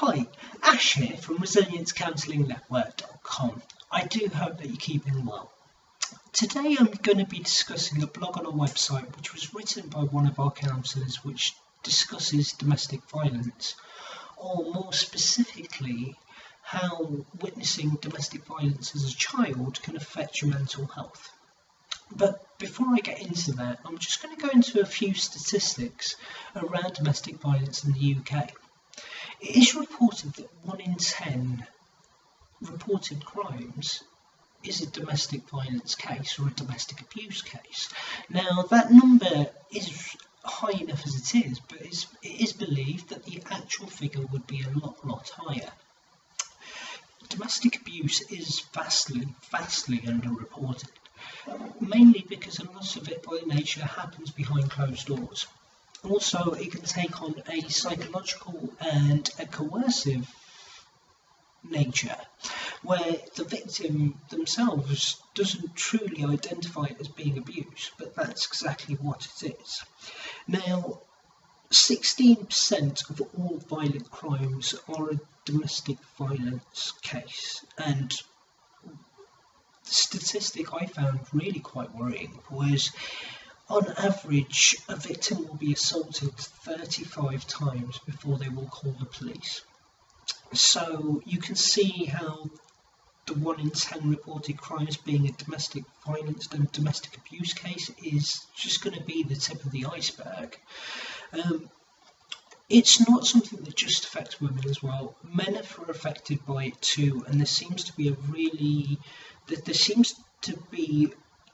Hi, Ash here from ResilienceCounsellingNetwork.com. I do hope that you're keeping well. Today I'm going to be discussing a blog on our website which was written by one of our counsellors which discusses domestic violence, or more specifically how witnessing domestic violence as a child can affect your mental health. But before I get into that, I'm just going to go into a few statistics around domestic violence in the UK. It is reported that 1 in 10 reported crimes is a domestic violence case or a domestic abuse case. Now that number is high enough as it is, but it is believed that the actual figure would be a lot higher. Domestic abuse is vastly underreported, mainly because a lot of it by nature happens behind closed doors. Also, it can take on a psychological and a coercive nature, where the victim themselves doesn't truly identify it as being abused, but that's exactly what it is. Now, 16% of all violent crimes are a domestic violence case, and the statistic I found really quite worrying was, on average, a victim will be assaulted 35 times before they will call the police. So you can see how the 1 in 10 reported crimes being a domestic violence and domestic abuse case is just going to be the tip of the iceberg. It's not something that just affects women as well. Men are affected by it too, and there seems to be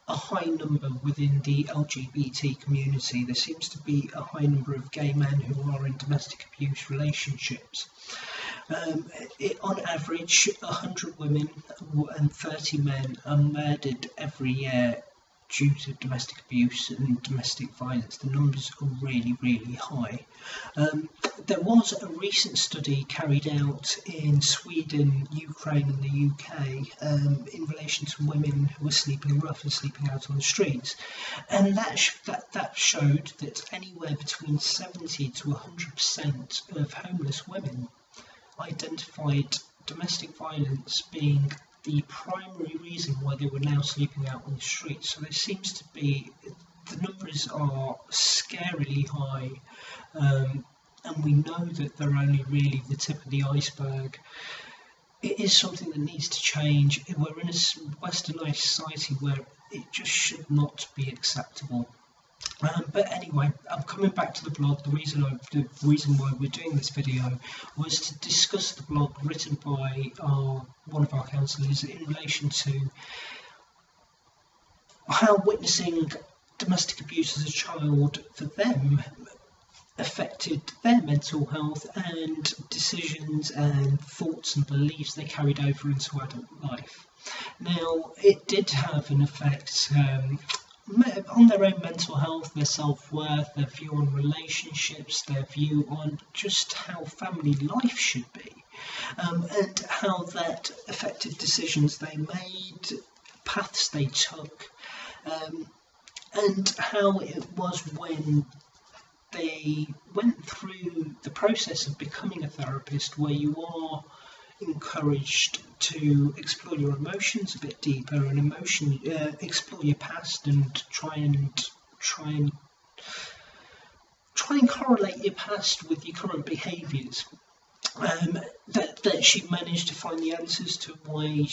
a high number within the LGBT community. There seems to be a high number of gay men who are in domestic abuse relationships. On average, 100 women and 30 men are murdered every year due to domestic abuse and domestic violence. The numbers are really high. There was a recent study carried out in Sweden, Ukraine and the UK in relation to women who were sleeping rough and sleeping out on the streets, and that showed that anywhere between 70 to 100% of homeless women identified domestic violence being the primary reason why they were now sleeping out on the streets. So there seems to be, the numbers are scarily high, and we know that they're only really the tip of the iceberg. It is something that needs to change. We're in a westernised society where it just should not be acceptable. But anyway, I'm coming back to the blog. The reason why we're doing this video was to discuss the blog written by one of our counsellors in relation to how witnessing domestic abuse as a child for them affected their mental health and decisions and thoughts and beliefs they carried over into adult life. Now, it did have an effect on their own mental health, their self-worth, their view on relationships, their view on just how family life should be, and how that affected decisions they made, paths they took, and how it was when they went through the process of becoming a therapist, where you are encouraged to explore your emotions a bit deeper and explore your past and try and correlate your past with your current behaviours. That she managed to find the answers to why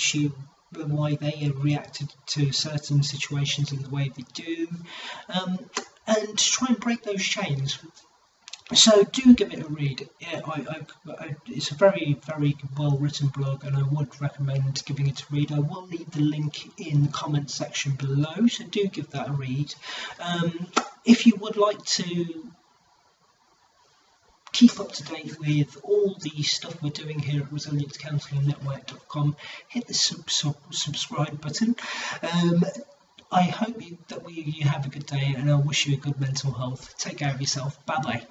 they reacted to certain situations in the way they do, and to try and break those chains. So do give it a read. Yeah, it's a very well written blog, and I would recommend giving it a read. I will leave the link in the comment section below, so do give that a read. If you would like to keep up to date with all the stuff we're doing here at ResilienceCounsellingNetwork.com, hit the subscribe button. I hope that you have a good day, and I wish you a good mental health. Take care of yourself. Bye bye.